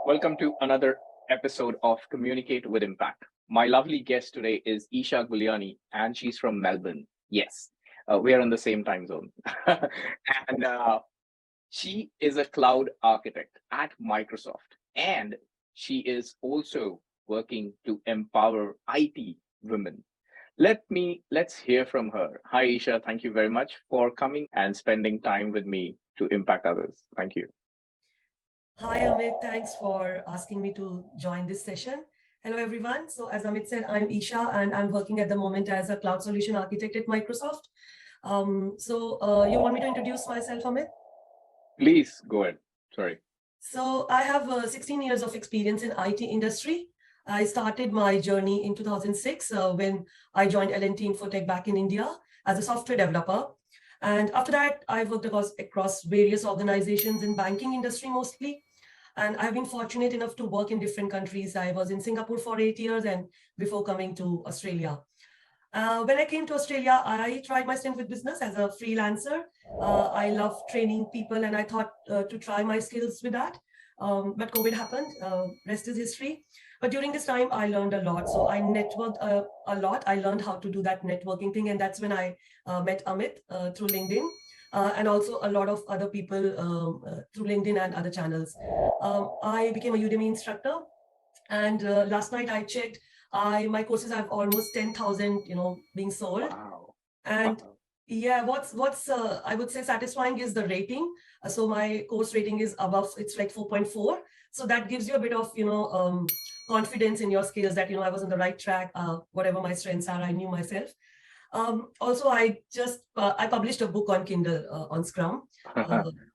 Welcome to another episode of Communicate with Impact. My lovely guest today is Esha Gulyani, and she's from Melbourne. Yes, we are in the same time zone. and She is a cloud architect at Microsoft, and she is also working to empower IT women. Let's hear from her. Hi, Esha. Thank you very much for coming and spending time with me to impact others. Thank you. Hi, Amit. Thanks for asking me to join this session. Hello, everyone. So, as Amit said, I'm Isha, and I'm working at the moment as a cloud solution architect at Microsoft. You want me to introduce myself, Amit? Please go ahead. Sorry. So, I have 16 years of experience in IT industry. I started my journey in 2006 when I joined L&T Infotech back in India as a software developer. And after that, I worked across various organizations in banking industry mostly. And I've been fortunate enough to work in different countries. I was in Singapore for 8 years and before coming to Australia. When I came to Australia, I tried my stint with business as a freelancer. I love training people and I thought to try my skills with that. But COVID happened, rest is history. But during this time, I learned a lot. So I networked a lot. I learned how to do that networking thing. And that's when I met Amit through LinkedIn. And also a lot of other people through LinkedIn and other channels. I became a Udemy instructor, and last night I checked. My courses have almost 10,000, being sold. Wow. And Wow. yeah, what's I would say satisfying is the rating. So my course rating is above. It's like 4.4. So that gives you a bit of confidence in your skills that I was on the right track. Whatever my strengths are, I knew myself. Also, I published a book on Kindle on Scrum.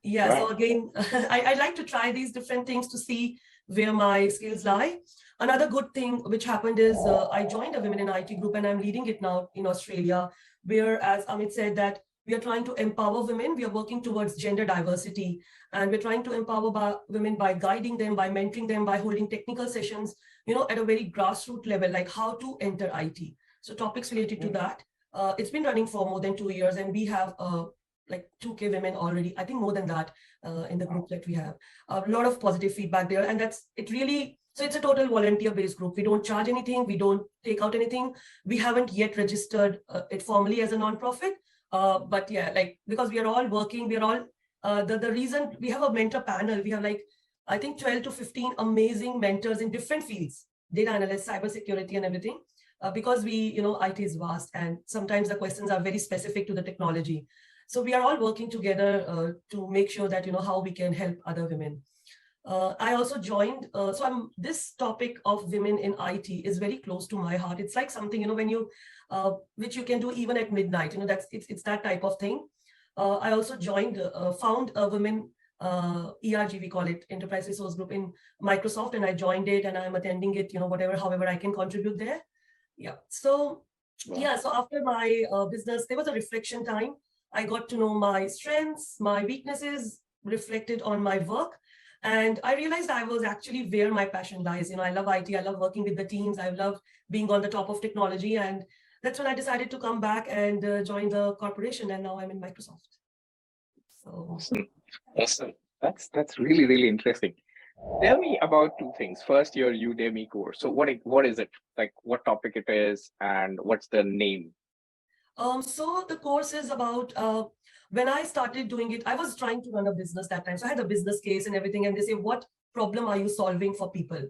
Yeah, so Wow. again, I like to try these different things to see where my skills lie. Another good thing which happened is I joined a women in IT group and I'm leading it now in Australia, where, as Amit said, that we are trying to empower women. We are working towards gender diversity, and we're trying to empower women by guiding them, by mentoring them, by holding technical sessions, at a very grassroots level, like how to enter IT. So topics related to that. It's been running for more than 2 years, and we have like 2K women already. I think more than that in the group that we have. A lot of positive feedback there, and that's it. Really, so it's a total volunteer-based group. We don't charge anything. We don't take out anything. We haven't yet registered it formally as a nonprofit, but yeah, like because we are all working, we are all the reason we have a mentor panel. We have like I think 12 to 15 amazing mentors in different fields, data analysts, cybersecurity, and everything because IT is vast and sometimes the questions are very specific to the technology. So we are all working together to make sure that, how we can help other women. I also joined, this topic of women in IT is very close to my heart. It's like something, which you can do even at midnight, it's that type of thing. I also found a women ERG, we call it, Enterprise Resource Group in Microsoft, and I joined it and I'm attending it, however I can contribute there. Yeah. So Wow. yeah. So after my business, there was a reflection time. I got to know my strengths, my weaknesses reflected on my work. And I realized I was actually where my passion lies. I love IT. I love working with the teams. I love being on the top of technology. And that's when I decided to come back and join the corporation. And now I'm in Microsoft. So Awesome. Awesome. That's really, really interesting. Tell me about two things. First, your Udemy course. So what is it? Like what topic it is and what's the name? So the course is about when I started doing it, I was trying to run a business that time. So I had a business case and everything, and they say, what problem are you solving for people?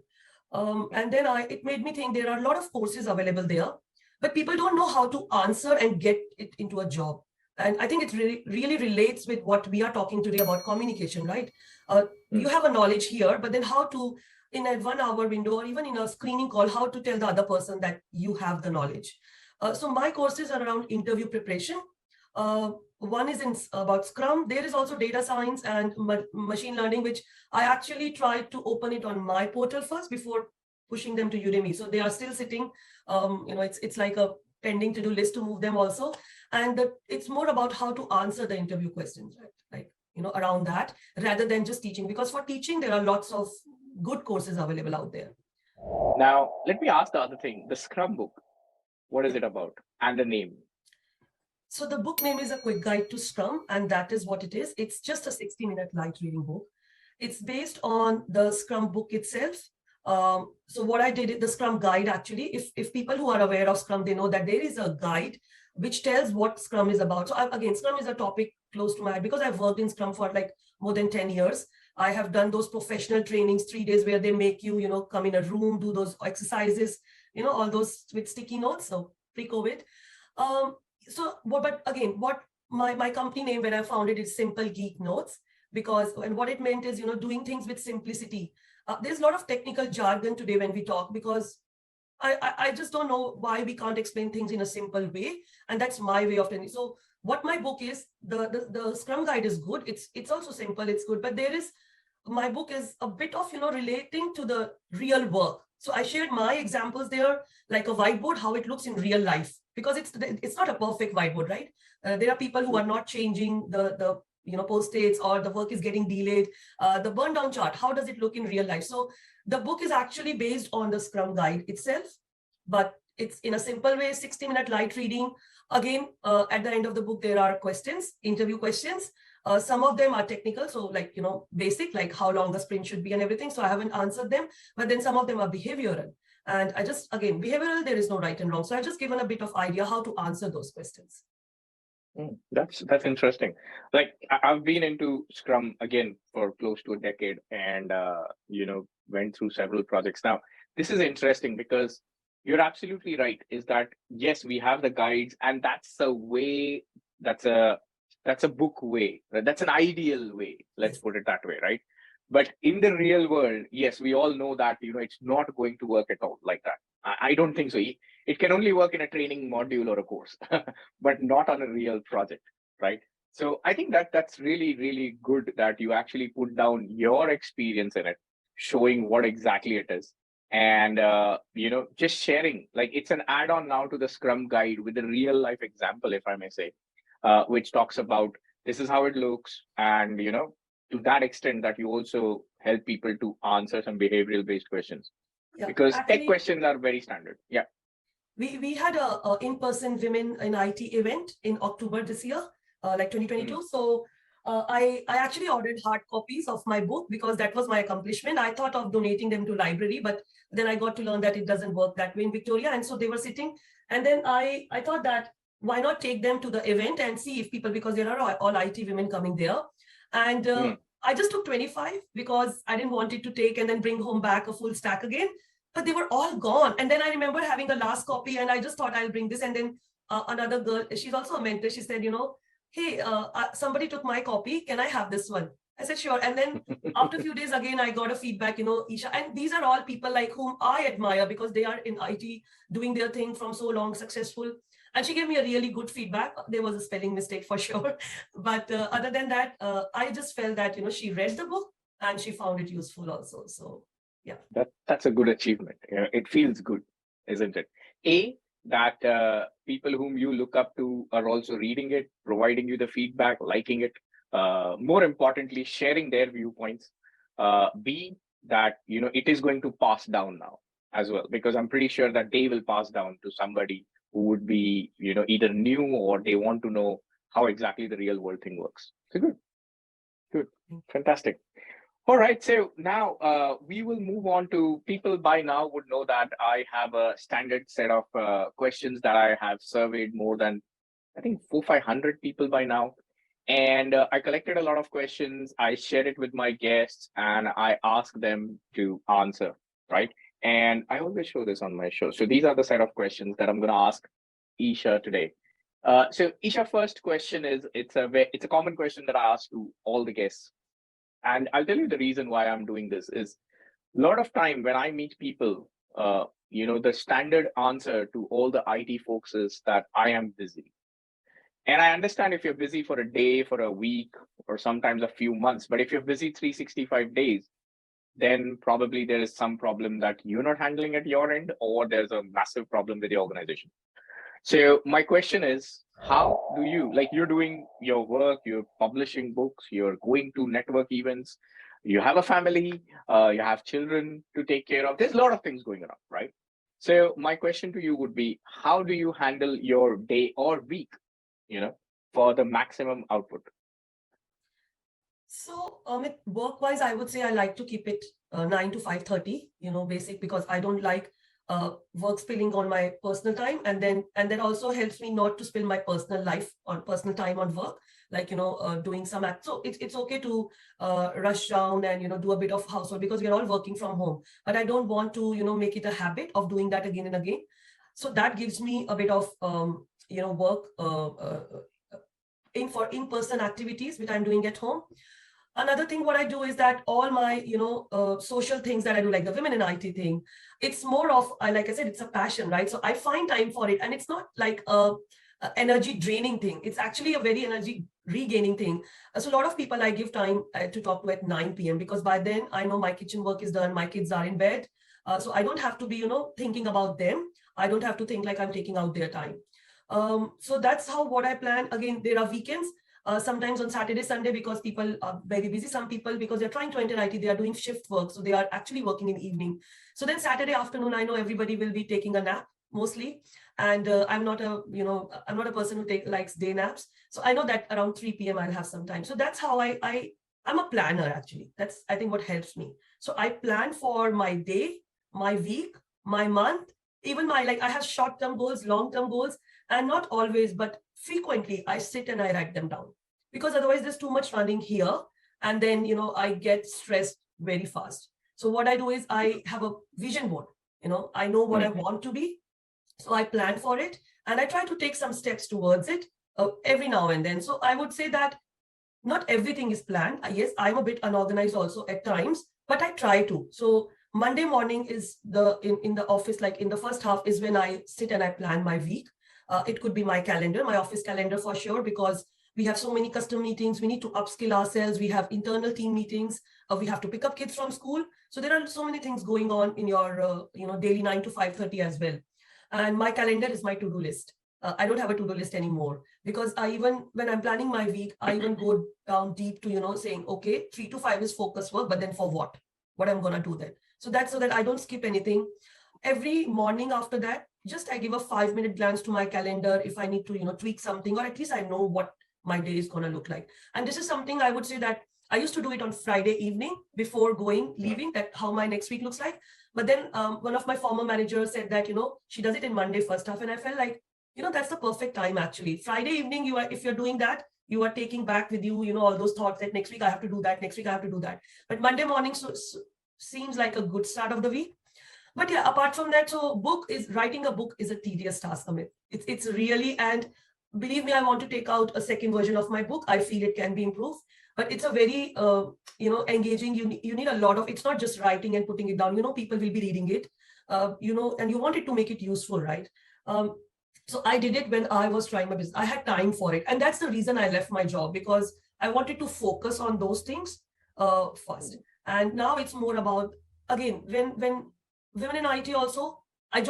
And then it made me think there are a lot of courses available there, but people don't know how to answer and get it into a job. And I think it really relates with what we are talking today about communication, right? You Mm. have a knowledge here, but then how to, in a 1 hour window or even in a screening call, how to tell the other person that you have the knowledge. So my courses are around interview preparation. One is about Scrum. There is also data science and machine learning, which I actually tried to open it on my portal first before pushing them to Udemy. So they are still sitting. It's like a pending to-do list to move them also. And it's more about how to answer the interview questions, right? Like, around that rather than just teaching. Because for teaching, there are lots of good courses available out there. Now, let me ask the other thing. The Scrum book, what is it about? And the name. So the book name is A Quick Guide to Scrum, and that is what it is. It's just a 60-minute light reading book. It's based on the Scrum book itself. So what I did, the Scrum guide actually, if people who are aware of Scrum, they know that there is a guide which tells what Scrum is about. So again, Scrum is a topic close to my heart because I've worked in Scrum for like more than 10 years. I have done those professional trainings, 3 days where they make you, come in a room, do those exercises, all those with sticky notes. So pre-COVID. But again, what my company name when I founded is Simple Geek Notes, because and what it meant is doing things with simplicity. There's a lot of technical jargon today when we talk, because I just don't know why we can't explain things in a simple way, and that's my way of telling. So what my book is, the Scrum guide is good. It's also simple. It's good, but my book is a bit of relating to the real work. So I shared my examples there, like a whiteboard, how it looks in real life, because it's not a perfect whiteboard, right? There are people who are not changing the post-its, or the work is getting delayed. The burn down chart, how does it look in real life? So the book is actually based on the Scrum guide itself, but it's in a simple way, 60-minute light reading. Again, at the end of the book, there are questions, interview questions. Some of them are technical, so like, basic, like how long the sprint should be and everything. So I haven't answered them, but then some of them are behavioral. And again, behavioral, there is no right and wrong. So I've just given a bit of idea how to answer those questions. That's interesting. Like I've been into Scrum again for close to a decade, and went through several projects. Now, this is interesting because you're absolutely right. Is that yes, we have the guides, and that's a way. That's a book way. Right? That's an ideal way. Let's put it that way, right? But in the real world, yes, we all know that it's not going to work at all like that. I don't think so. It can only work in a training module or a course, but not on a real project, right? So I think that's really, really good that you actually put down your experience in it, showing what exactly it is. And, just sharing, like it's an add-on now to the Scrum guide with a real life example, if I may say, which talks about this is how it looks. And, to that extent that you also help people to answer some behavioral based questions. Yeah, because actually, tech questions are very standard. Yeah. We had a in-person Women in IT event in October this year, like 2022. So I actually ordered hard copies of my book because that was my accomplishment. I thought of donating them to library, but then I got to learn that it doesn't work that way in Victoria. And so they were sitting. And then I thought that why not take them to the event and see if people, because there are all IT women coming there. And I just took 25 because I didn't want it to take and then bring home back a full stack again. But they were all gone. And then I remember having the last copy, and I just thought I'll bring this. And then another girl, she's also a mentor. She said, hey, somebody took my copy. Can I have this one? I said, sure. And then after a few days, again, I got a feedback, Esha. And these are all people like whom I admire because they are in IT doing their thing from so long, successful. And she gave me a really good feedback. There was a spelling mistake for sure. But other than that, I just felt that, she read the book and she found it useful also. So yeah, that's a good achievement. It feels good, isn't it? That people whom you look up to are also reading it, providing you the feedback, liking it. More importantly, sharing their viewpoints. B, that it is going to pass down now as well, because I'm pretty sure that they will pass down to somebody who would be either new or they want to know how exactly the real world thing works. So good, fantastic. All right, so now we will move on to people by now would know that I have a standard set of questions that I have surveyed more than, I think, 400-500 people by now. And I collected a lot of questions. I shared it with my guests and I asked them to answer, right? And I always show this on my show. So these are the set of questions that I'm going to ask Esha today. So Esha, first question is, it's a common question that I ask to all the guests. And I'll tell you the reason why I'm doing this is a lot of time when I meet people, the standard answer to all the IT folks is that I am busy. And I understand if you're busy for a day, for a week, or sometimes a few months, but if you're busy 365 days, then probably there is some problem that you're not handling at your end, or there's a massive problem with the organization. So my question is, how do you, like you're doing your work, you're publishing books, you're going to network events, you have a family, you have children to take care of. There's a lot of things going on, right? So my question to you would be, how do you handle your day or week, for the maximum output? So, work-wise, I would say I like to keep it 9 to 5:30, basic, because I don't like work spilling on my personal time, and that also helps me not to spill my personal life on personal time on work, like doing some act. So it's okay to rush down and do a bit of housework because we're all working from home. But I don't want to make it a habit of doing that again and again. So that gives me a bit of work for in-person activities which I'm doing at home. Another thing what I do is that all my social things that I do, like the women in IT thing, it's more of, like I said, it's a passion, right? So I find time for it, and it's not like a energy draining thing. It's actually a very energy regaining thing. So a lot of people I give time to talk to at 9 p.m. because by then I know my kitchen work is done, my kids are in bed. So I don't have to be thinking about them. I don't have to think like I'm taking out their time. So that's how what I plan. Again, there are weekends, sometimes on Saturday, Sunday, because people are very busy. Some people, because they're trying to enter IT, they are doing shift work. So they are actually working in evening. So then Saturday afternoon, I know everybody will be taking a nap mostly. And I'm not a person who likes day naps. So I know that around 3 p.m. I'll have some time. So that's how I'm a planner actually. That's, I think, what helps me. So I plan for my day, my week, my month, even like I have short-term goals, long-term goals, and not always, but frequently I sit and I write them down, because otherwise there's too much running here, and then I get stressed very fast. So what I do is I have a vision board. I know what I want to be, so I plan for it, and I try to take some steps towards it every now and then. So I would say that not everything is planned. Yes, I'm a bit unorganized also at times, but I try to. So Monday morning is in the office, like in the first half is when I sit and I plan my week. It could be my calendar, my office calendar for sure, because we have so many custom meetings. We need to upskill ourselves. We have internal team meetings. We have to pick up kids from school. So there are so many things going on in your daily 9 to 5:30 as well. And my calendar is my to-do list. I don't have a to-do list anymore, because when I'm planning my week, I even go down deep to saying, okay, 3 to 5 is focus work, but then for what I'm going to do then. So that's so that I don't skip anything. Every morning after that, just I give a 5-minute glance to my calendar if I need to tweak something, or at least I know what my day is going to look like. And this is something I would say that I used to do it on Friday evening before leaving, that how my next week looks like. But then one of my former managers said that she does it in Monday first half, and I felt like that's the perfect time actually. Friday evening, if you're doing that, you are taking back with you all those thoughts that next week I have to do that, next week I have to do that. But Monday morning seems like a good start of the week. But yeah, apart from that, so writing a book is a tedious task, Amit. It's really, and believe me, I want to take out a second version of my book. I feel it can be improved, but it's a very engaging. You need a lot of. It's not just writing and putting it down. People will be reading it. And you want it to make it useful, right? So I did it when I was trying my business. I had time for it, and that's the reason I left my job, because I wanted to focus on those things first. And now it's more about, again, when women in IT also, I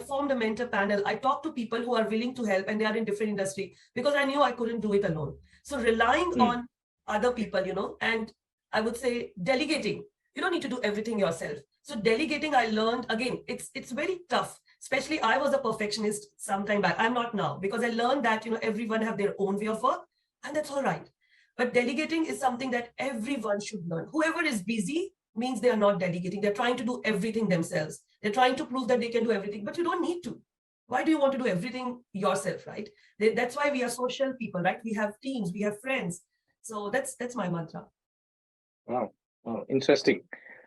formed a mentor panel. I talked to people who are willing to help, and they are in different industry, because I knew I couldn't do it alone. So relying on other people, and I would say delegating. You don't need to do everything yourself. So delegating, I learned, again, it's very tough. Especially I was a perfectionist some time back. I'm not now, because I learned that everyone have their own way of work, and that's all right. But delegating is something that everyone should learn. Whoever is busy means they are not delegating. They're trying to do everything themselves. They're trying to prove that they can do everything, but you don't need to. Why do you want to do everything yourself, right? That's why we are social people, right? We have teams, we have friends. So that's my mantra. Wow, interesting.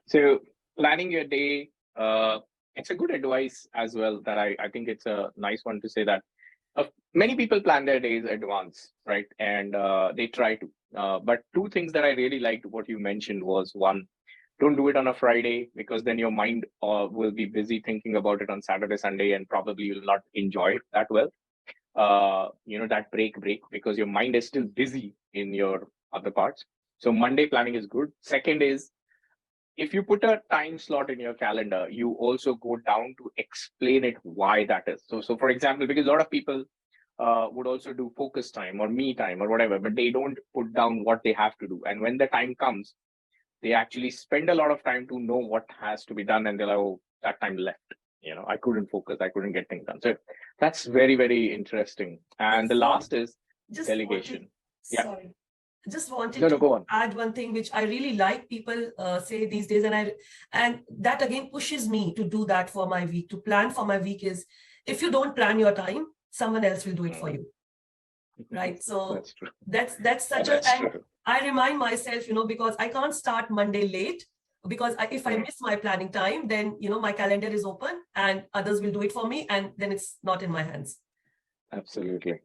So planning your day, it's a good advice as well. That I think it's a nice one to say that many people plan their days advance, right? And they try to. But two things that I really liked what you mentioned was, one, don't do it on a Friday, because then your mind will be busy thinking about it on Saturday, Sunday, and probably you'll not enjoy it that well. That break, because your mind is still busy in your other parts. So Monday planning is good. Second is, if you put a time slot in your calendar, you also go down to explain it why that is. So for example, because a lot of people would also do focus time or me time or whatever, but they don't put down what they have to do. And when the time comes, they actually spend a lot of time to know what has to be done, and they're like, oh, that time left. I couldn't focus, I couldn't get things done. So that's very, very interesting. And the last is Just delegation. Yeah. sorry. just wanted No, to go on. add one thing which I really like people say these days, and that again pushes me to do that for my week. To plan for my week is, if you don't plan your time, someone else will do it for you, right? So That's true. that's such a, and I remind myself, because I can't start Monday late, because if I miss my planning time, then my calendar is open and others will do it for me, and then it's not in my hands. Absolutely.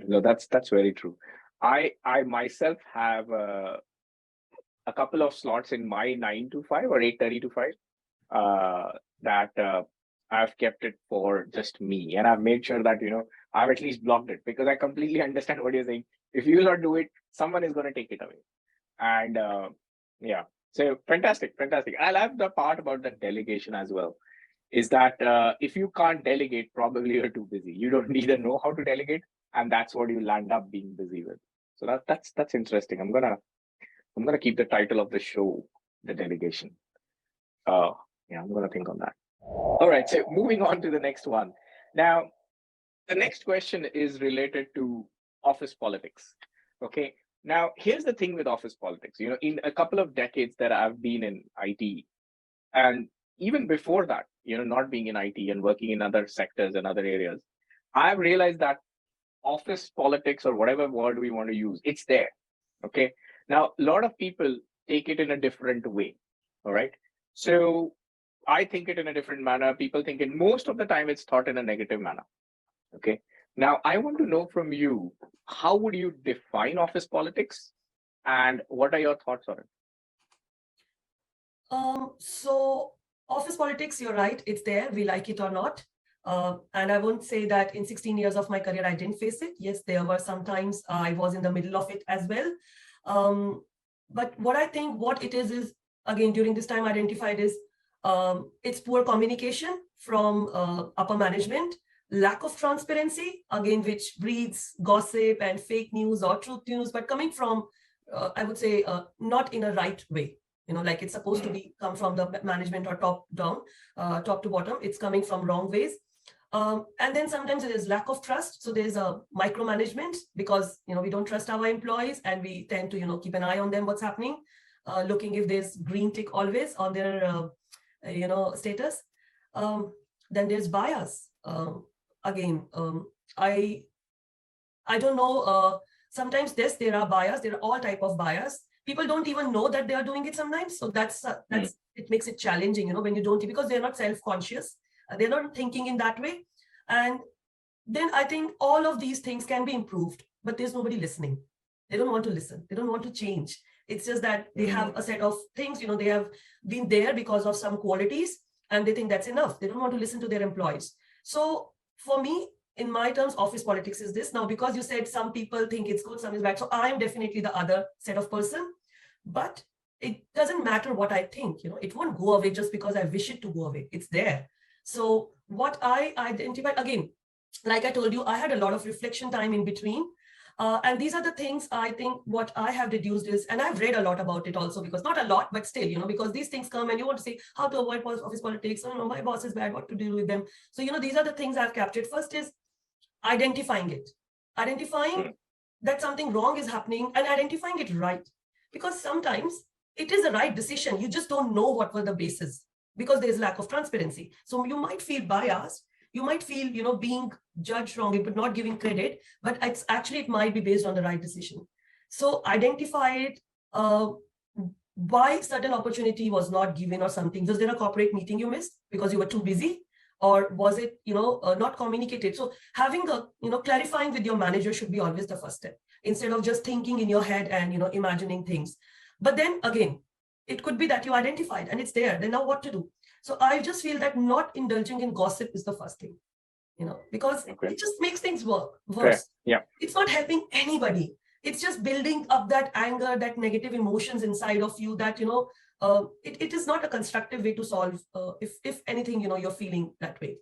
No, that's very true. I myself have a couple of slots in my 9 to 5 or 8:30 to 5 that I've kept it for just me, and I've made sure that I've at least blocked it, because I completely understand what you're saying. If you will not do it, someone is going to take it away. And yeah, so fantastic. I love the part about the delegation as well. Is that if you can't delegate, probably you're too busy. You don't either know how to delegate, and that's what you'll end up being busy with. So that's interesting. I'm gonna keep the title of the show, the delegation. Yeah, I'm gonna think on that. All right, so moving on to the next one. Now, the next question is related to office politics. Okay. Now, here's the thing with office politics. In a couple of decades that I've been in IT, and even before that, not being in IT and working in other sectors and other areas, I've realized that office politics, or whatever word we want to use, it's there. Okay. Now, a lot of people take it in a different way. All right. So I think it in a different manner. People think it, most of the time it's thought in a negative manner. Okay. Now, I want to know from you, how would you define office politics, and what are your thoughts on it? So office politics, you're right, it's there, we like it or not. And I won't say that in 16 years of my career, I didn't face it. Yes, there were some times I was in the middle of it as well. But what I think what it is again, during this time identified is, it's poor communication from upper management, lack of transparency, again, which breeds gossip and fake news or truth news, but coming from, I would say, not in a right way. Like it's supposed to be come from the management or top down, top to bottom. It's coming from wrong ways. And then sometimes there is lack of trust. So there's a micromanagement, because, we don't trust our employees, and we tend to, keep an eye on them, what's happening, looking if there's green tick always on their, status. Then there's bias. Again, I don't know. Sometimes there are bias. There are all type of bias. People don't even know that they are doing it sometimes. So that's it makes it challenging, when you don't, because they're not self-conscious. They're not thinking in that way. And then I think all of these things can be improved, but there's nobody listening. They don't want to listen. They don't want to change. It's just that they have a set of things, they have been there because of some qualities, and they think that's enough. They don't want to listen to their employees. So for me, in my terms, office politics is this. Now, because you said some people think it's good, some is bad. So I am definitely the other set of person, but it doesn't matter what I think, it won't go away just because I wish it to go away. It's there. So what I identified, again, like I told you, I had a lot of reflection time in between. And these are the things I think what I have deduced is, and I've read a lot about it also, because not a lot, but still, because these things come and you want to say how to avoid office politics. Oh, no, my boss is bad, what to do with them. So, these are the things I've captured. First is identifying that something wrong is happening, and identifying it right. Because sometimes it is the right decision. You just don't know what were the bases, because there's lack of transparency. So you might feel biased. You might feel, being judged wrongly, but not giving credit. But it's actually, it might be based on the right decision. So identify it. Why certain opportunity was not given or something. Was there a corporate meeting you missed because you were too busy? Or was it, not communicated? So having a, clarifying with your manager should be always the first step, instead of just thinking in your head and, imagining things. But then again, it could be that you identified and it's there. Then now what to do? So I just feel that not indulging in gossip is the first thing, because it just makes things worse. Okay. Yeah. It's not helping anybody. It's just building up that anger, that negative emotions inside of you that, it is not a constructive way to solve, if anything, you're feeling that way.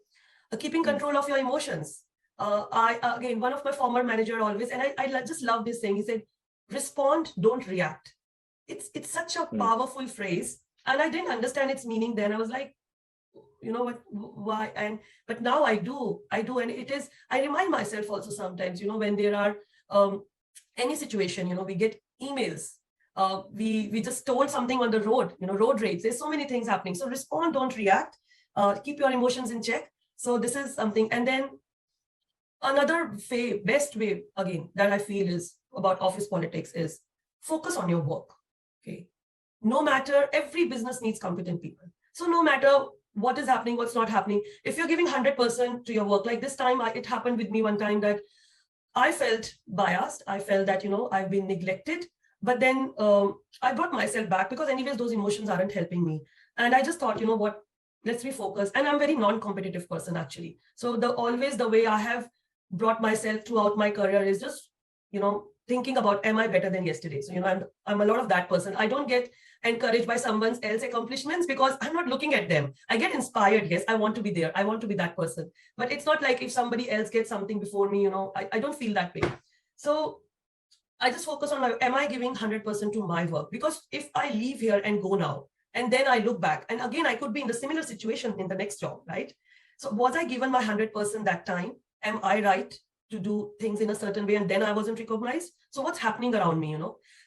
Keeping control of your emotions. Again, one of my former manager always, and I just love this thing. He said, respond, don't react. It's such a powerful phrase. And I didn't understand its meaning then. I was like, what, why? But now I do. And it is, I remind myself also sometimes, when there are, any situation, we get emails. We just told something on the road, road rage. There's so many things happening. So respond, don't react. Keep your emotions in check. So this is something. And then another best way, again, that I feel is about office politics is focus on your work. Okay. No matter, every business needs competent people. So no matter what is happening, what's not happening, if you're giving 100% to your work, like this time, it happened with me one time that I felt biased. I felt that, I've been neglected. But then I brought myself back because anyways, those emotions aren't helping me. And I just thought, what, let's refocus. And I'm a very non-competitive person, actually. So always the way I have brought myself throughout my career is just, thinking about, am I better than yesterday? So, I'm a lot of that person. I don't get encouraged by someone else's accomplishments because I'm not looking at them. I get inspired. Yes, I want to be there. I want to be that person. But it's not like if somebody else gets something before me, I don't feel that way. So I just focus on, am I giving 100% to my work? Because if I leave here and go now, and then I look back, and again, I could be in the similar situation in the next job, right? So was I given my 100% that time? Am I right to do things in a certain way, and then I wasn't recognized? So what's happening around me,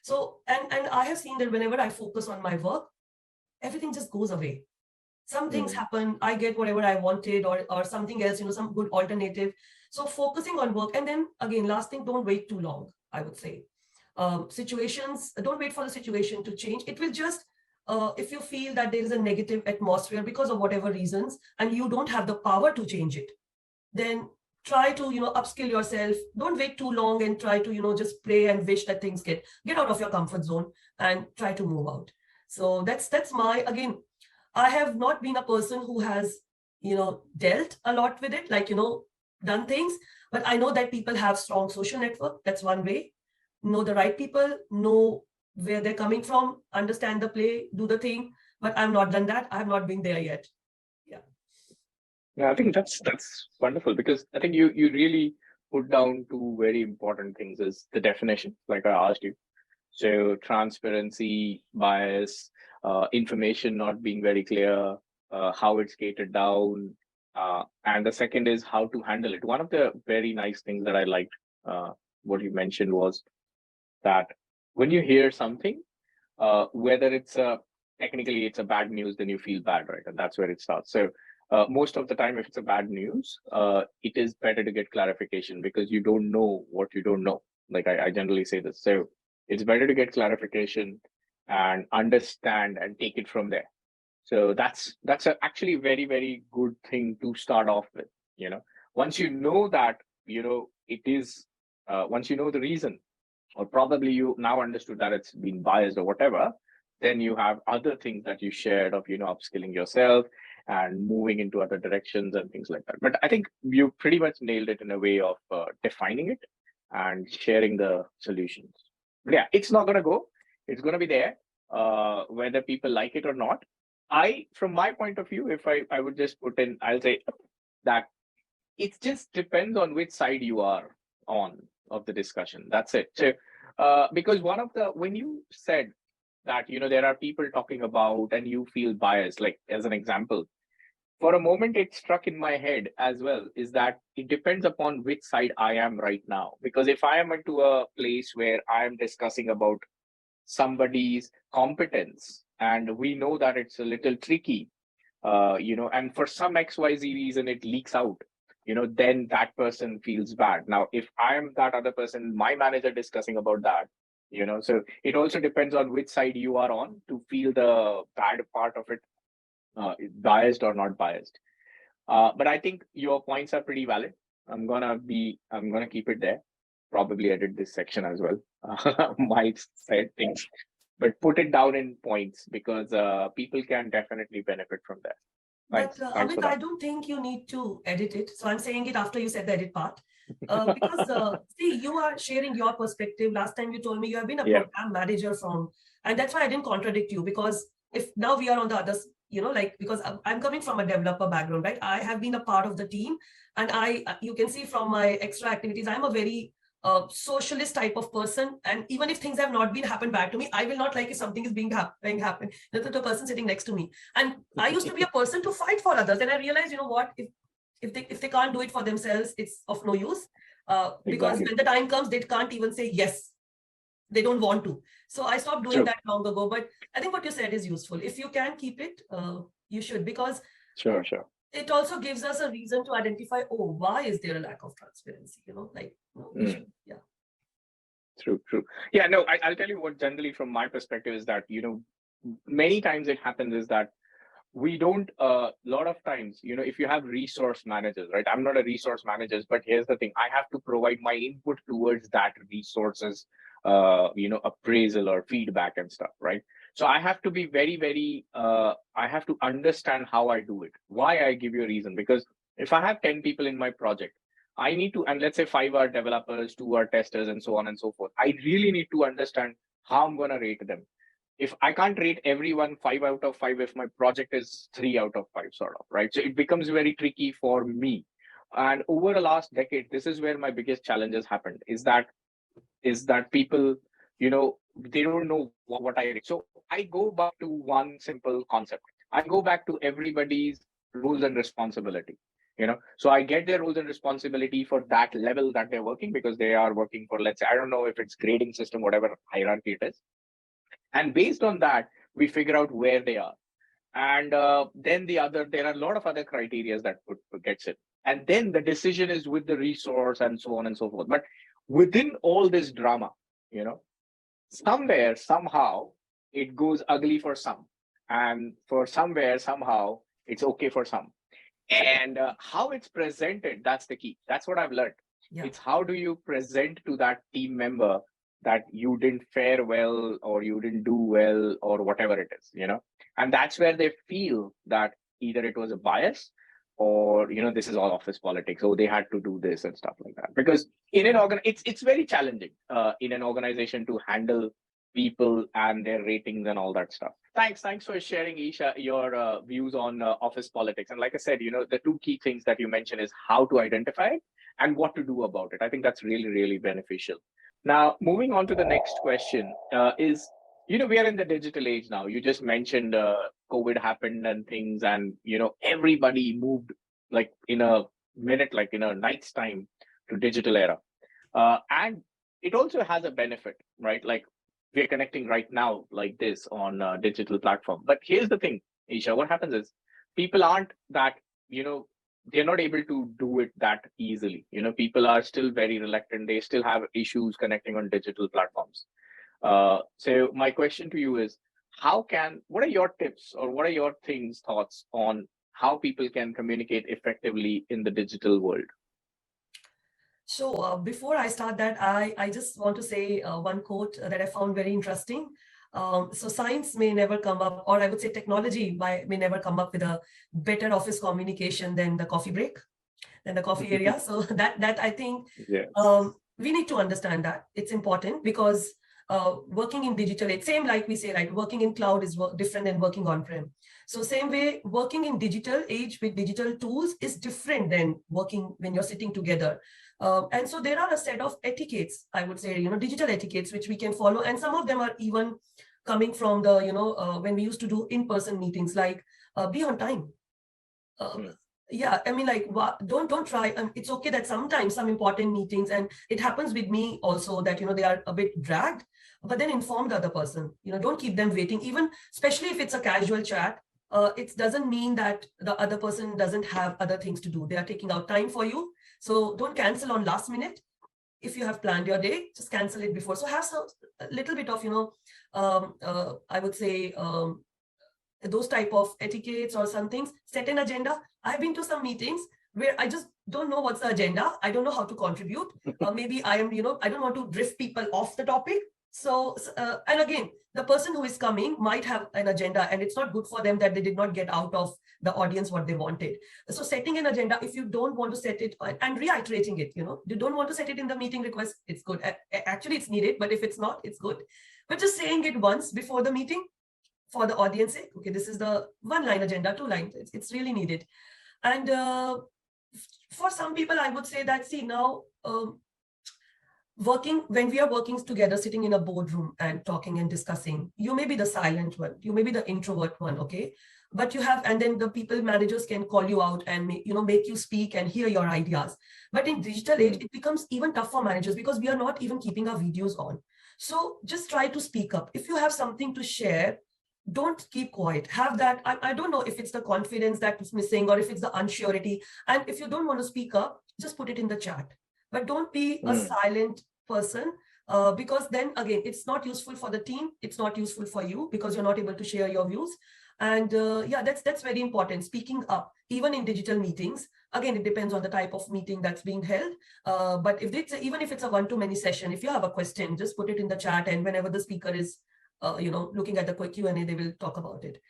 So, and I have seen that whenever I focus on my work, everything just goes away. Some things happen, I get whatever I wanted, or something else, some good alternative. So focusing on work. And then again, last thing, don't wait too long, I would say. Situations, don't wait for the situation to change. It will just, if you feel that there is a negative atmosphere because of whatever reasons, and you don't have the power to change it, then try to, upskill yourself. Don't wait too long and try to, just pray and wish that things get out of your comfort zone and try to move out. So that's my, again, I have not been a person who has, dealt a lot with it, like, done things, but I know that people have strong social network. That's one way. Know the right people, know where they're coming from, understand the play, do the thing. But I've not done that. I have not been there yet. Yeah, I think that's wonderful, because I think you really put down two very important things: is the definition, like I asked you. So transparency, bias, information not being very clear, how it's catered down, and the second is how to handle it. One of the very nice things that I liked, what you mentioned, was that when you hear something, whether it's technically it's a bad news, then you feel bad, right? And that's where it starts. So most of the time, if it's a bad news, it is better to get clarification, because you don't know what you don't know. Like I generally say this. So it's better to get clarification and understand and take it from there. So that's actually very, very good thing to start off with. Once you know that, it is, once you know the reason, or probably you now understood that it's been biased or whatever, then you have other things that you shared of, upskilling yourself and moving into other directions and things like that. But I think you pretty much nailed it in a way of defining it and sharing the solutions. But yeah, it's not going to go. It's going to be there, whether people like it or not. From my point of view, if I would just put in, I'll say that it just depends on which side you are on of the discussion. That's it. So, because when you said that, there are people talking about and you feel biased, like as an example, for a moment, it struck in my head as well, is that it depends upon which side I am right now. Because if I am into a place where I am discussing about somebody's competence, and we know that it's a little tricky, and for some XYZ reason, it leaks out, then that person feels bad. Now, if I am that other person, my manager discussing about that, so it also depends on which side you are on to feel the bad part of it, biased or not biased. But I think your points are pretty valid. I'm gonna keep it there. Probably edit this section as well. Might say things, but put it down in points, because people can definitely benefit from that. Thanks. But Thanks for Amit, I that. don't think you need to edit it. So I'm saying it after you said the edit part. Because see, you are sharing your perspective. Last time you told me you have been a Yeah. program manager and that's why I didn't contradict you, because if now we are on the other, because I'm coming from a developer background, right? I have been a part of the team, and you can see from my extra activities, I'm a very socialist type of person. And even if things have not been happened back to me, I will not like if something is being happen to the person sitting next to me. And I used to be a person to fight for others. And I realized, what, if they can't do it for themselves, it's of no use. Because Exactly. when the time comes, they can't even say yes. they don't want to. So I stopped doing True. that long ago. But I think what you said is useful. If you can keep it, you should, because Sure. it also gives us a reason to identify, oh, why is there a lack of transparency? We should, yeah. True. Yeah, no, I'll tell you what generally from my perspective is that, many times it happens is that we don't, a lot of times, if you have resource managers, right? I'm not a resource manager, but here's the thing. I have to provide my input towards that resources, appraisal or feedback and stuff, right? So I have to be very, very, I have to understand how I do it, why I give you a reason. Because if I have 10 people in my project, I need to, and let's say 5 are developers, 2 are testers, and so on and so forth. I really need to understand how I'm going to rate them. If I can't rate everyone 5 out of 5, if my project is 3 out of 5, sort of, right? So it becomes very tricky for me. And over the last decade, this is where my biggest challenges happened, is that people, they don't know what I rate. So I go back to one simple concept. I go back to everybody's roles and responsibility. So I get their roles and responsibility for that level that they're working, because they are working for, let's say, I don't know if it's grading system, whatever hierarchy it is. And based on that, we figure out where they are. And then there are a lot of other criteria that gets it. And then the decision is with the resource and so on and so forth. But within all this drama, somewhere, somehow, it goes ugly for some. And for somewhere, somehow, it's okay for some. And how it's presented, that's the key. That's what I've learned. Yeah. It's how do you present to that team member that you didn't fare well, or you didn't do well, or whatever it is, and that's where they feel that either it was a bias, or this is all office politics, or they had to do this and stuff like that. Because in an it's very challenging in an organization to handle people and their ratings and all that stuff. Thanks for sharing, Esha, your views on office politics. And like I said, the 2 key things that you mentioned is how to identify it and what to do about it. I think that's really, really beneficial. Now, moving on to the next question is, we are in the digital age now. You just mentioned COVID happened and things, and, everybody moved like in a minute, like in a night's time, to digital era. And it also has a benefit, right? Like we're connecting right now like this on a digital platform. But here's the thing, Esha, what happens is people aren't that, they're not able to do it that easily. People are still very reluctant. They still have issues connecting on digital platforms. So my question to you is, what are your tips, or what are your thoughts on how people can communicate effectively in the digital world? So before I start that, I just want to say one quote that I found very interesting. So science may never come up, or I would say technology may never come up with a better office communication than the coffee break, than the coffee area. So that I think we need to understand that it's important, because working in digital, it's same like we say, like working in cloud is different than working on-prem. So same way, working in digital age with digital tools is different than working when you're sitting together. And so there are a set of etiquettes, I would say, digital etiquettes, which we can follow. And some of them are even coming from the, when we used to do in-person meetings, like be on time. Yeah, I mean, like, don't try. It's okay that sometimes some important meetings, and it happens with me also, that, they are a bit dragged, but then inform the other person, don't keep them waiting, even especially if it's a casual chat. It doesn't mean that the other person doesn't have other things to do. They are taking out time for you. So don't cancel on last minute. If you have planned your day, just cancel it before. So have a little bit of, I would say, those type of etiquettes or some things. Set an agenda. I've been to some meetings where I just don't know what's the agenda. I don't know how to contribute. Maybe I am, I don't want to drift people off the topic. So, and again, the person who is coming might have an agenda, and it's not good for them that they did not get out of the audience what they wanted. So setting an agenda, if you don't want to set it, and reiterating it, you don't want to set it in the meeting request, it's good. Actually, it's needed, but if it's not, it's good. But just saying it once before the meeting for the audience sake, okay, this is the 1-line agenda, 2 lines, it's really needed. And for some people, I would say that, see, now, when we are working together, sitting in a boardroom and talking and discussing, you may be the silent one, you may be the introvert one, okay? But you have, and then the people managers can call you out and make you speak and hear your ideas. But in digital age, it becomes even tough for managers, because we are not even keeping our videos on. So just try to speak up. If you have something to share, don't keep quiet. Have that. I don't know if it's the confidence that is missing or if it's the unsurety. And if you don't want to speak up, just put it in the chat. But don't be a silent person, because then again, it's not useful for the team. It's not useful for you because you're not able to share your views. And yeah, that's very important. Speaking up, even in digital meetings. Again, it depends on the type of meeting that's being held. But if it's even if it's a one-to-many session, if you have a question, just put it in the chat, and whenever the speaker is looking at the quick Q&A, they will talk about it.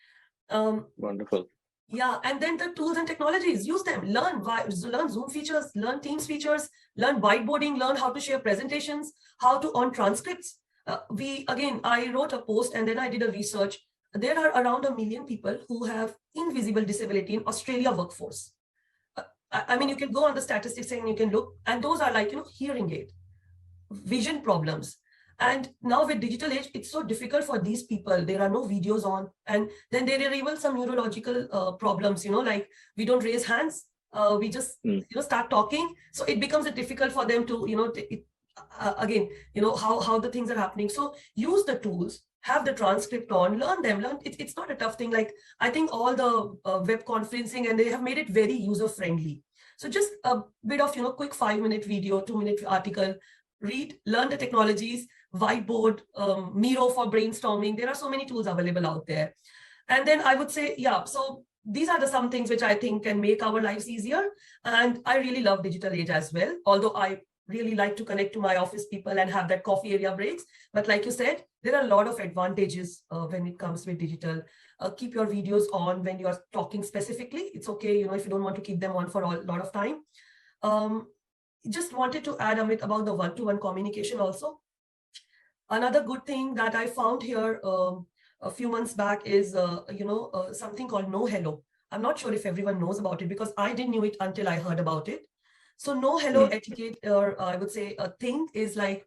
Wonderful. Yeah, and then the tools and technologies, use them. Learn Zoom features, learn Teams features, learn whiteboarding, learn how to share presentations, how to earn transcripts. I wrote a post and then I did a research. There are around 1 million people who have invisible disability in Australia workforce. I mean, you can go on the statistics and you can look, and those are like, hearing aid, vision problems. And now with digital age, it's so difficult for these people. There are no videos on. And then there are even some neurological problems, like we don't raise hands. We just, start talking. So it becomes difficult for them to, again, how the things are happening. So use the tools, have the transcript on, learn them. It's not a tough thing. Like I think all the web conferencing, and they have made it very user friendly. So just a bit of, quick 5-minute video, 2-minute article, read, learn the technologies, whiteboard, Miro for brainstorming. There are so many tools available out there. And then I would say, yeah, so these are some things which I think can make our lives easier. And I really love digital age as well, although I really like to connect to my office people and have that coffee area breaks. But like you said, there are a lot of advantages when it comes with digital. Keep your videos on when you are talking specifically. It's okay, if you don't want to keep them on for a lot of time. Just wanted to add, Amit, about the one-to-one communication also. Another good thing that I found here a few months back is, something called No Hello. I'm not sure if everyone knows about it because I didn't know it until I heard about it. So No Hello etiquette, or I would say a thing is like,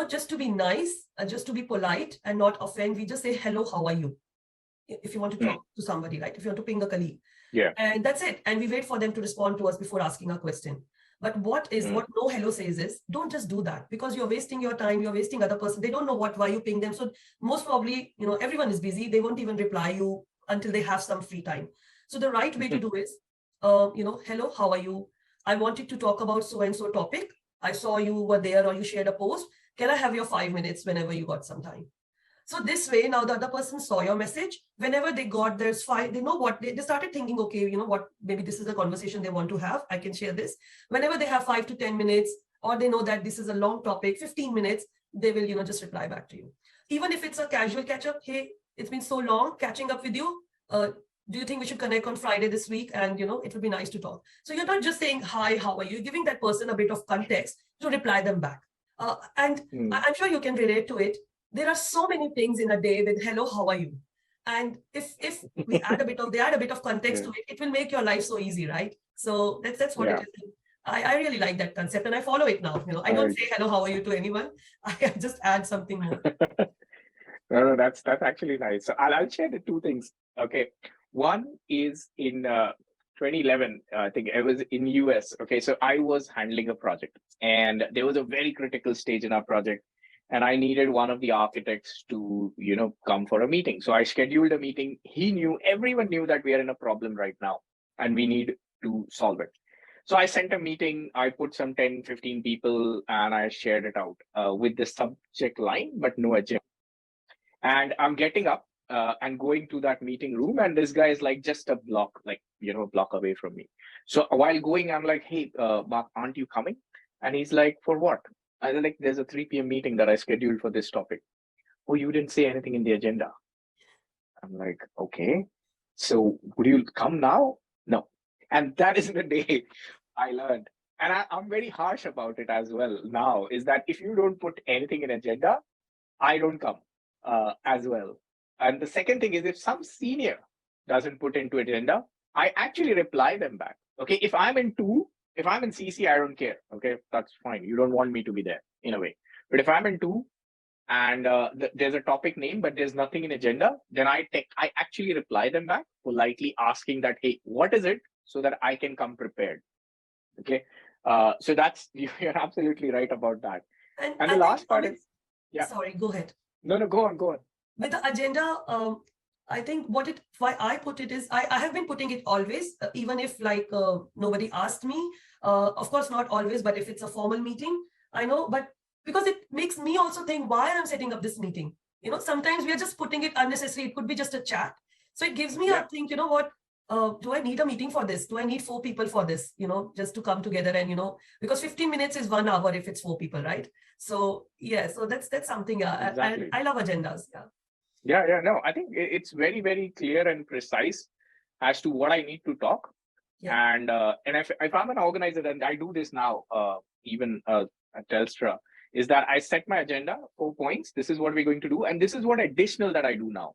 just to be nice, just to be polite and not offend, we just say, hello, how are you? If you want to talk to somebody, right? If you want to ping a colleague. Yeah. And that's it. And we wait for them to respond to us before asking a question. But what No Hello says is, don't just do that because you're wasting your time, you're wasting other person. They don't know why you ping them. So most probably, everyone is busy. They won't even reply you until they have some free time. So the right way to do is, hello, how are you? I wanted to talk about so-and-so topic. I saw you were there or you shared a post. Can I have your 5 minutes whenever you got some time? So this way, now the other person saw your message. Whenever they got their file, they know what they started thinking, okay, what, maybe this is a conversation they want to have. I can share this. Whenever they have 5 to 10 minutes, or they know that this is a long topic, 15 minutes, they will, just reply back to you. Even if it's a casual catch up, hey, it's been so long catching up with you. Do you think we should connect on Friday this week? And, it would be nice to talk. So you're not just saying, hi, how are you? You're giving that person a bit of context to reply them back. And I'm sure you can relate to it. There are so many things in a day with hello, how are you? And if they add a bit of context to it, it will make your life so easy, right? So that's what it is. I really like that concept and I follow it now. I don't say hello, how are you to anyone. I just add something more. No, that's actually nice. So I'll share the two things. Okay. One is in 2011, I think it was in US. Okay. So I was handling a project and there was a very critical stage in our project. And I needed one of the architects to, come for a meeting. So I scheduled a meeting. Everyone knew that we are in a problem right now and we need to solve it. So I sent a meeting, I put some 10, 15 people and I shared it out with the subject line, but no agenda. And I'm getting up and going to that meeting room. And this guy is like just a block, block away from me. So while going, I'm like, hey, Mark, aren't you coming? And he's like, for what? I was like, there's a 3 p.m. meeting that I scheduled for this topic. Oh, you didn't say anything in the agenda. I'm like, okay. So would you come now? No. And that is the day I learned. And I'm very harsh about it as well now, is that if you don't put anything in agenda, I don't come as well. And the second thing is if some senior doesn't put into agenda, I actually reply them back. Okay, if I'm in CC, I don't care. Okay, that's fine. You don't want me to be there in a way. But if I'm in 2 and there's a topic name, but there's nothing in agenda, then I actually reply them back politely asking that, hey, what is it? So that I can come prepared. Okay. So you're absolutely right about that. And the last part is, Sorry, go ahead. No, go on. With the agenda, I think why I put it is, I have been putting it always, even if like nobody asked me, of course, not always, but if it's a formal meeting, I know, but because it makes me also think why I'm setting up this meeting. Sometimes we are just putting it unnecessary. It could be just a chat. So it gives me a think, what, do I need a meeting for this? Do I need 4 people for this, just to come together and, because 15 minutes is 1 hour if it's 4 people, right? So, yeah, so that's something. Exactly. I love agendas. No, I think it's very, very clear and precise as to what I need to talk. Yeah. And if I'm an organizer, and I do this now, even at Telstra, is that I set my agenda, 4 points. This is what we're going to do. And this is what additional that I do now,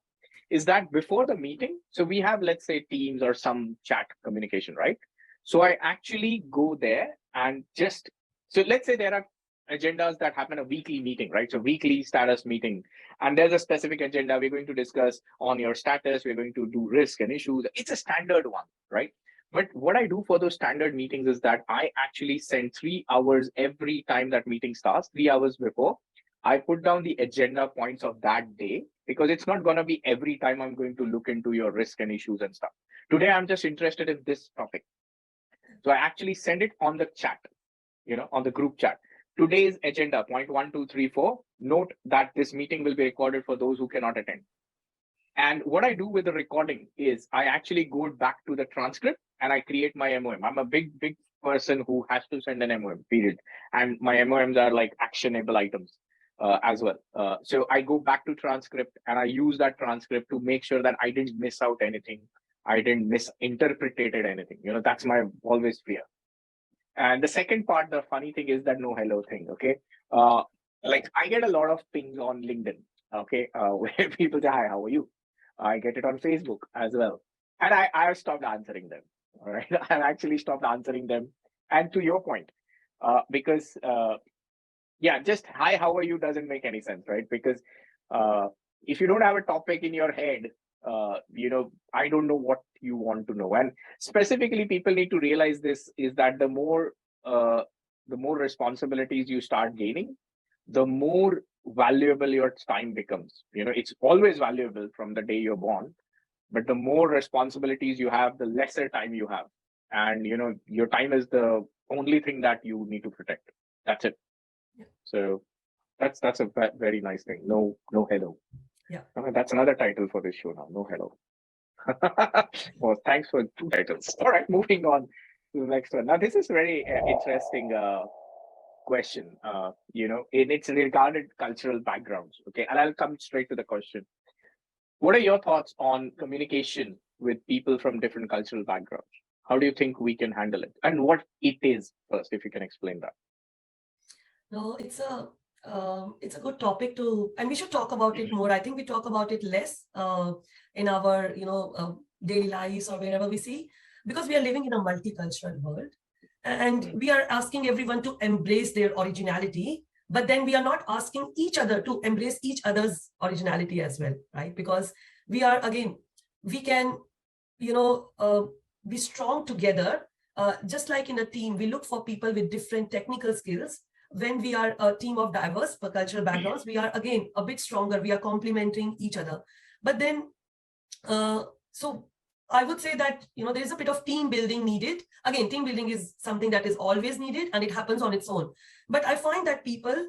is that before the meeting, so we have, let's say, Teams or some chat communication, right? So I actually go there and so let's say there are agendas that happen a weekly meeting, right? So weekly status meeting, and there's a specific agenda we're going to discuss on your status. We're going to do risk and issues. It's a standard one, right? But what I do for those standard meetings is that I actually send 3 hours every time that meeting starts, 3 hours before. I put down the agenda points of that day, because it's not going to be every time I'm going to look into your risk and issues and stuff. Today, I'm just interested in this topic. So I actually send it on the chat, on the group chat. Today's agenda, point 1, 2, 3, 4, note that this meeting will be recorded for those who cannot attend. And what I do with the recording is I actually go back to the transcript and I create my MOM. I'm a big person who has to send an MOM, period. And my MOMs are like actionable items as well. So I go back to transcript and I use that transcript to make sure that I didn't miss out anything. I didn't misinterpreted anything. That's my always fear. And the second part, the funny thing is that no hello thing, okay? Like I get a lot of pings on LinkedIn, okay? Where people say, hi, how are you? I get it on Facebook as well. And I've stopped answering them, all right? I've actually stopped answering them. And to your point, because, just hi, how are you doesn't make any sense, right? Because if you don't have a topic in your head, I don't know what you want to know. And specifically, people need to realize this is that the more responsibilities you start gaining, the more valuable your time becomes. It's always valuable from the day you're born, but the more responsibilities you have, the lesser time you have. And, your time is the only thing that you need to protect. That's it. Yeah. So that's a very nice thing. No hello. Yeah. That's another title for this show now. No hello. Well, thanks for 2 titles. All right, moving on to the next one. Now, this is very interesting question. It's regarding cultural backgrounds. Okay, and I'll come straight to the question. What are your thoughts on communication with people from different cultural backgrounds? How do you think we can handle it, and what it is first, if you can explain that? No, it's a good topic and we should talk about it more. I think we talk about it less in our, daily lives or wherever we see, because we are living in a multicultural world and we are asking everyone to embrace their originality, but then we are not asking each other to embrace each other's originality as well, right? Because we can, be strong together. Just like in a team, we look for people with different technical skills. When we are a team of diverse cultural backgrounds, we are again a bit stronger. We are complementing each other. But then, so I would say that, there is a bit of team building needed. Again, team building is something that is always needed and it happens on its own. But I find that people,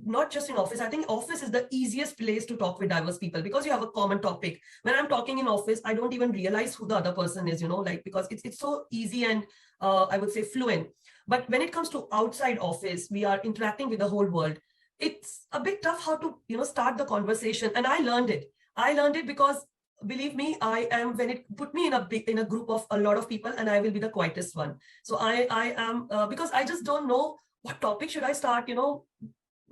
not just in office, I think office is the easiest place to talk with diverse people because you have a common topic. When I'm talking in office, I don't even realize who the other person is, because it's so easy and I would say fluent. But when it comes to outside office, we are interacting with the whole world. It's a bit tough how to, start the conversation. And I learned it because, believe me, when it put me in a group of a lot of people, and I will be the quietest one. So I am, because I just don't know what topic should I start,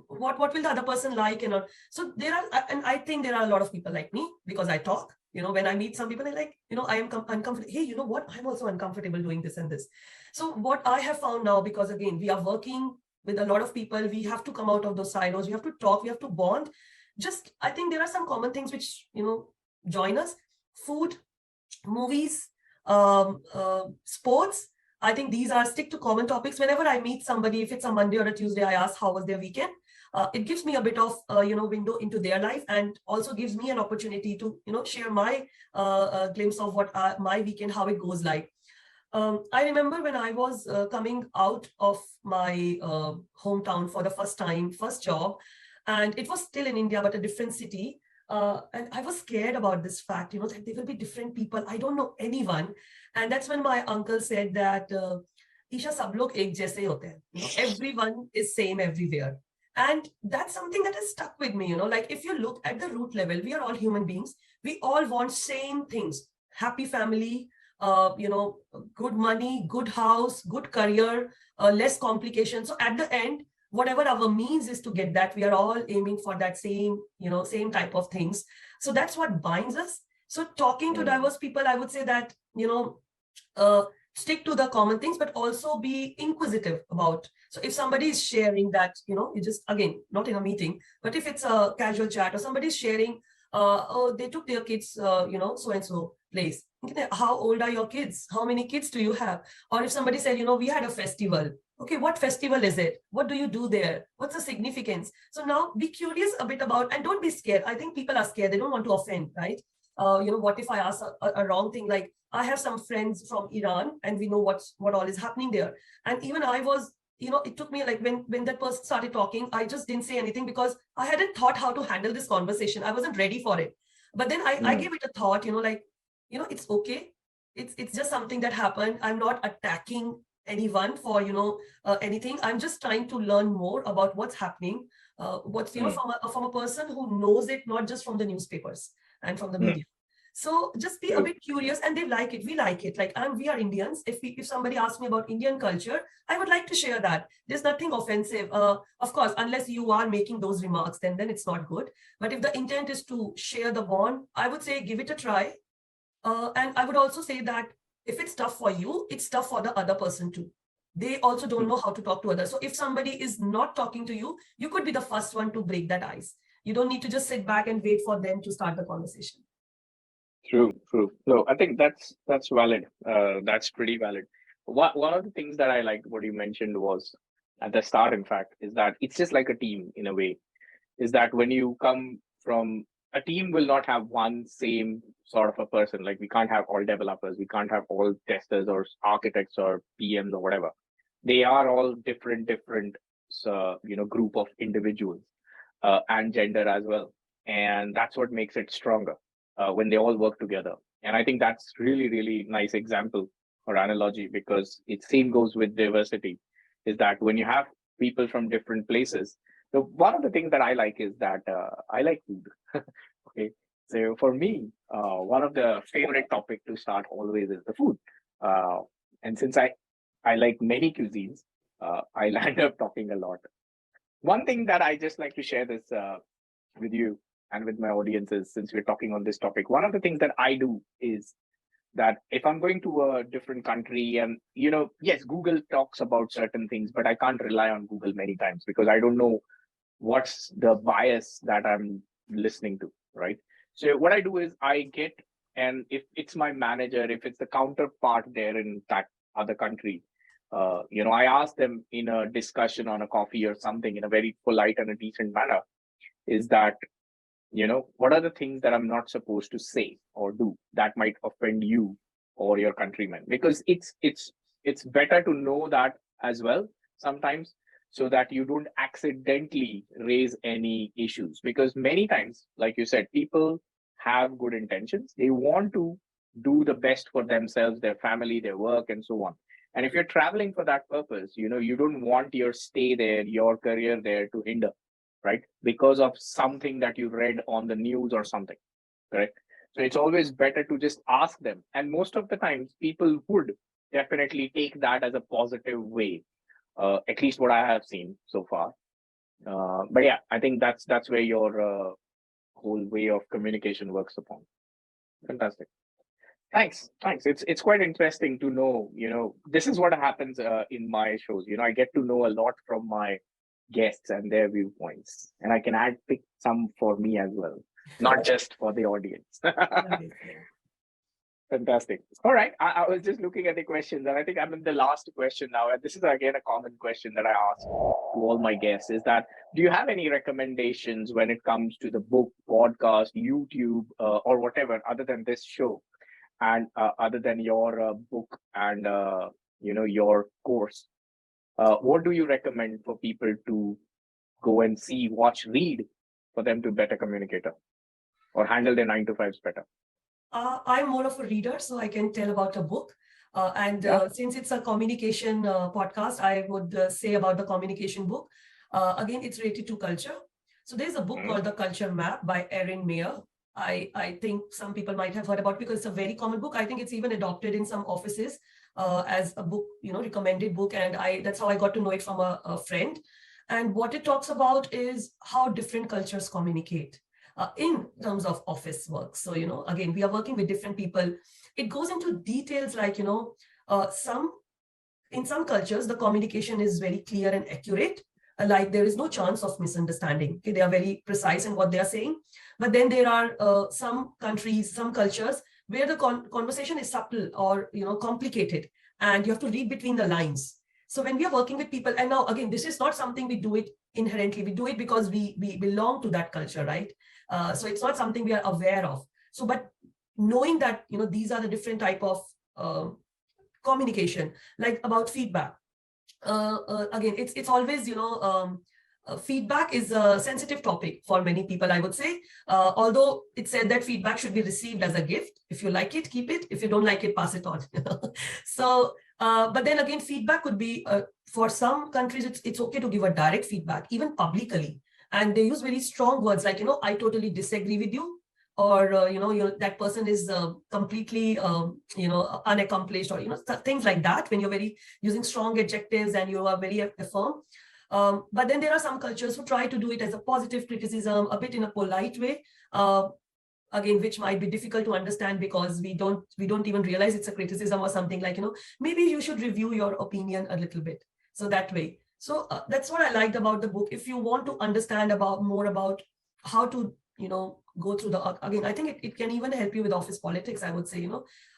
what will the other person like, So and I think there are a lot of people like me because I talk. When I meet some people, they're like, I am uncomfortable. Hey, you know what? I'm also uncomfortable doing this and this. So what I have found now, because again, we are working with a lot of people, we have to come out of those silos. We have to talk, we have to bond. I think there are some common things which, join us. Food, movies, sports. I think these stick to common topics. Whenever I meet somebody, if it's a Monday or a Tuesday, I ask, how was their weekend? it gives me a bit of window into their life, and also gives me an opportunity to share my glimpse of what my weekend, how it goes like. I remember when I was coming out of my hometown for the first time, first job, and it was still in India, but a different city. And I was scared about this fact, that there will be different people. I don't know anyone. And that's when my uncle said that, Isha, sab log ek jaise hote hain. Everyone is same everywhere. And that's something that has stuck with me, like if you look at the root level, we are all human beings. We all want same things: happy family, good money, good house, good career, less complications. So at the end, whatever our means is to get that, we are all aiming for that same, same type of things. So that's what binds us. So talking to diverse people, I would say that, stick to the common things, but also be inquisitive about. So if somebody is sharing that, you just, again, not in a meeting, but if it's a casual chat or somebody's sharing, oh, they took their kids, so-and-so place. How old are your kids? How many kids do you have? Or if somebody said, we had a festival. Okay, what festival is it? What do you do there? What's the significance? So now be curious a bit about, and don't be scared. I think people are scared. They don't want to offend, right? What if I ask a wrong thing? Like, I have some friends from Iran, and we know what all is happening there. And even I was, it took me, like, when that person started talking, I just didn't say anything because I hadn't thought how to handle this conversation. I wasn't ready for it. But then I gave it a thought, it's okay. It's just something that happened. I'm not attacking anyone for anything. I'm just trying to learn more about what's happening, what's from a person who knows it, not just from the newspapers and from the media. So just be a bit curious, and they like it. We like it. Like, we are Indians. If somebody asks me about Indian culture, I would like to share that. There's nothing offensive. Of course, unless you are making those remarks, then it's not good. But if the intent is to share the bond, I would say give it a try. And I would also say that if it's tough for you, it's tough for the other person too. They also don't know how to talk to others. So if somebody is not talking to you, you could be the first one to break that ice. You don't need to just sit back and wait for them to start the conversation. True. No, I think that's valid. That's pretty valid. One of the things that I liked what you mentioned was at the start, in fact, is that it's just like a team in a way. Is that when you come from a team will not have one same sort of a person. Like, we can't have all developers, we can't have all testers or architects or PMs or whatever. They are all different group of individuals, and gender as well. And that's what makes it stronger when they all work together. And I think that's really nice example or analogy, because it same goes with diversity, is that when you have people from different places. So one of the things that I like is that I like food. Okay, so for me, one of the favorite topic to start always is the food. And since I like many cuisines, I'll end up talking a lot. One thing that I just like to share this with you and with my audiences, since we're talking on this topic, one of the things that I do is that if I'm going to a different country, and yes, Google talks about certain things, but I can't rely on Google many times because I don't know what's the bias that I'm listening to, right? So what I do is I get, and if it's my manager, if it's the counterpart there in that other country, I ask them in a discussion on a coffee or something in a very polite and a decent manner, is that, what are the things that I'm not supposed to say or do that might offend you or your countrymen? Because it's better to know that as well sometimes, so that you don't accidentally raise any issues. Because many times, like you said, people have good intentions. They want to do the best for themselves, their family, their work, and so on. And if you're traveling for that purpose, you don't want your stay there, your career there to hinder, right? Because of something that you read on the news or something, correct? So it's always better to just ask them. And most of the times, people would definitely take that as a positive way, at least what I have seen so far. But yeah, I think that's where your whole way of communication works upon. Fantastic. Thanks. It's quite interesting to know. This is what happens in my shows. I get to know a lot from my guests and their viewpoints, and I can pick some for me as well, not just for the audience. Fantastic. All right. I was just looking at the questions, and I think I'm in the last question now. And this is again a common question that I ask to all my guests is that do you have any recommendations when it comes to the book, podcast, YouTube, or whatever, other than this show, and other than your book and your course? What do you recommend for people to go and see, watch, read for them to better communicate or handle their 9 to 5s better? I'm more of a reader, so I can tell about a book. And Yeah. since it's a communication podcast, I would say about the communication book. Again, it's related to culture. So there's a book called The Culture Map by Erin Meyer. I think some people might have heard about it because it's a very common book. I think it's even adopted in some offices as a book, recommended book. And that's how I got to know it from a friend. And what it talks about is how different cultures communicate in terms of office work. So, again, we are working with different people. It goes into details like, in some cultures, the communication is very clear and accurate. Like there is no chance of misunderstanding. Okay, they are very precise in what they are saying. But then there are some countries, some cultures where the conversation is subtle or, complicated, and you have to read between the lines. So when we are working with people, and now again, this is not something we do it inherently. We do it because we belong to that culture, right? So it's not something we are aware of. So, but knowing that, these are the different type of communication, like about feedback. Again, it's always, feedback is a sensitive topic for many people, I would say. Although it said that feedback should be received as a gift. If you like it, keep it. If you don't like it, pass it on. So, but then again, feedback could be, for some countries, it's okay to give a direct feedback, even publicly. And they use very strong words like, I totally disagree with you, or, that person is completely, unaccomplished, or, things like that, when you're very using strong adjectives and you are very firm. But then there are some cultures who try to do it as a positive criticism, a bit in a polite way. Again, which might be difficult to understand because we don't even realize it's a criticism or something like, maybe you should review your opinion a little bit. So that way. So that's what I liked about the book. If you want to understand more about how to, go through again, I think it can even help you with office politics, I would say,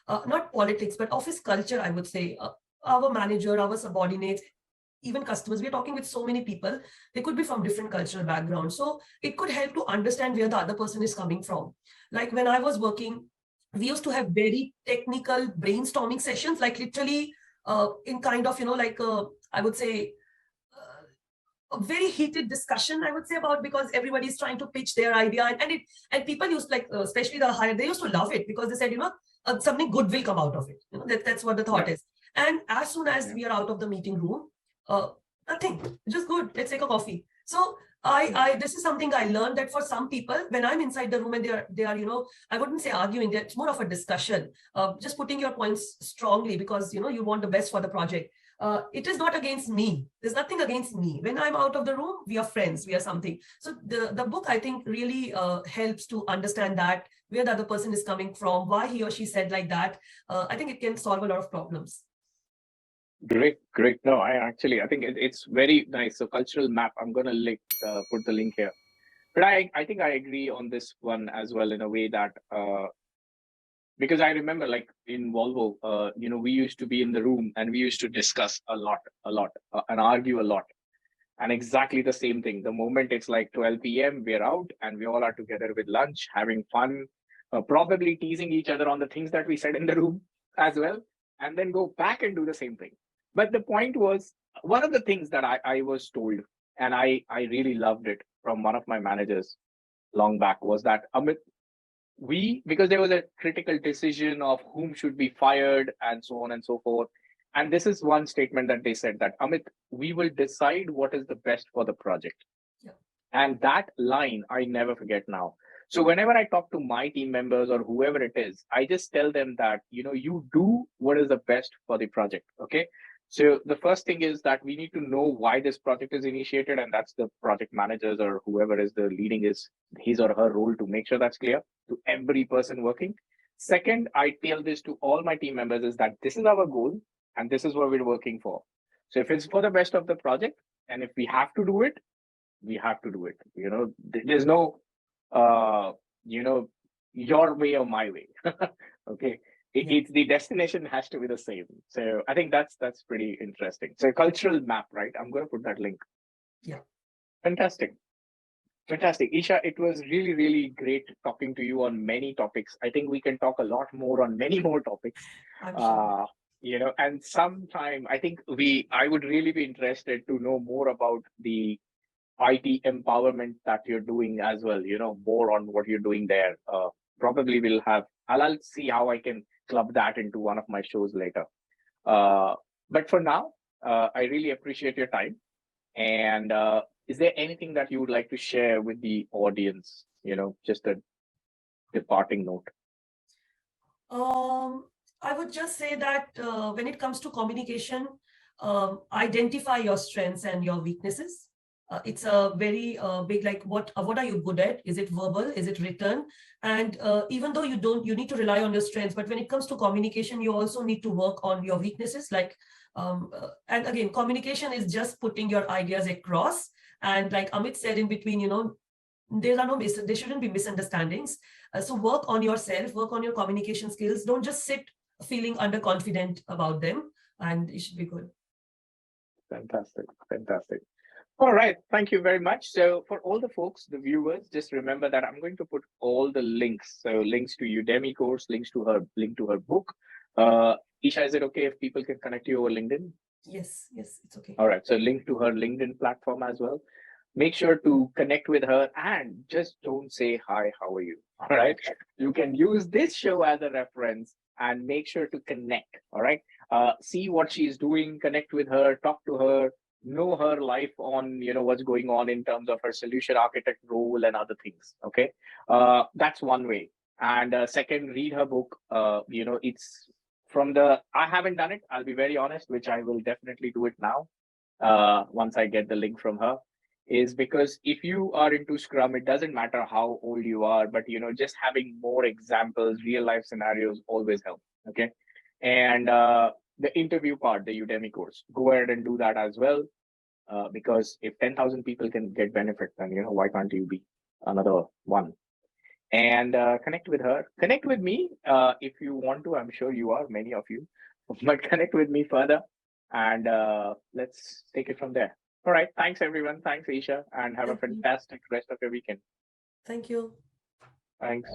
not politics, but office culture, I would say. Our manager, our subordinates, even customers, we're talking with so many people, they could be from different cultural backgrounds. So it could help to understand where the other person is coming from. Like when I was working, we used to have very technical brainstorming sessions, like literally in kind of, I would say, a very heated discussion, I would say, about, because everybody is trying to pitch their idea, and people used, like, especially the higher, they used to love it because they said, something good will come out of it. That's what the thought is. And as soon as we are out of the meeting room, nothing, just good. Let's take a coffee. So this is something I learned, that for some people, when I'm inside the room and they are, I wouldn't say arguing, it's more of a discussion, just putting your points strongly because, you want the best for the project. It is not against me. There's nothing against me. When I'm out of the room, we are friends, we are something. So the book, I think, really helps to understand that, where the other person is coming from, why he or she said like that. I think it can solve a lot of problems. Great. No, I think it's very nice. So cultural map, I'm going to put the link here. But I think I agree on this one as well, in a way that, because I remember, like in Volvo, we used to be in the room and we used to discuss a lot, and argue a lot. And exactly the same thing. The moment it's like 12 p.m., we're out and we all are together with lunch, having fun, probably teasing each other on the things that we said in the room as well, and then go back and do the same thing. But the point was, one of the things that I was told, and I really loved it from one of my managers long back, was that, Amit, because there was a critical decision of whom should be fired and so on and so forth. And this is one statement that they said, that, Amit, we will decide what is the best for the project. Yeah. And that line, I never forget now. So whenever I talk to my team members or whoever it is, I just tell them that, you do what is the best for the project. Okay. So the first thing is that we need to know why this project is initiated, and that's the project managers or whoever is the leading, is his or her role to make sure that's clear to every person working. Second, I tell this to all my team members, is that this is our goal and this is what we're working for. So if it's for the best of the project, and if we have to do it, we have to do it. There's no, your way or my way. Okay. It's the destination has to be the same. So I think that's pretty interesting. So cultural map, right? I'm going to put that link. Yeah. Fantastic. Isha, it was really, really great talking to you on many topics. I think we can talk a lot more on many more topics. I'm sure. And sometime I think I would really be interested to know more about the IT empowerment that you're doing as well, more on what you're doing there. Probably I'll see how I can club that into one of my shows later. But for now, I really appreciate your time. And is there anything that you would like to share with the audience? Just a departing note. I would just say that when it comes to communication, identify your strengths and your weaknesses. It's a very big, like, what are you good at? Is it verbal? Is it written? And even though you need to rely on your strengths, but when it comes to communication, you also need to work on your weaknesses. And again, communication is just putting your ideas across. And like Amit said in between, there shouldn't be misunderstandings. So work on yourself, work on your communication skills. Don't just sit feeling underconfident about them, and it should be good. Fantastic. All right. Thank you very much. So for all the folks, the viewers, just remember that I'm going to put all the links. So links to Udemy course, link to her book. Isha, is it okay if people can connect you over LinkedIn? Yes, it's okay. All right. So link to her LinkedIn platform as well. Make sure to connect with her and just don't say, hi, how are you? All right. You can use this show as a reference and make sure to connect. All right. See what she's doing, connect with her, talk to her, know her life on, what's going on in terms of her solution architect role and other things. Okay. That's one way. And second, read her book. It's I haven't done it. I'll be very honest, which I will definitely do it now. Once I get the link from her, is because if you are into Scrum, it doesn't matter how old you are, but just having more examples, real life scenarios always help. Okay. And the interview part, the Udemy course, go ahead and do that as well. Because if 10,000 people can get benefit, then why can't you be another one? And connect with her, connect with me if you want to. I'm sure you are, many of you, but connect with me further, and let's take it from there. All right. Thanks, everyone. Thanks, Isha, and have a fantastic rest of your weekend. Thank you. Thanks.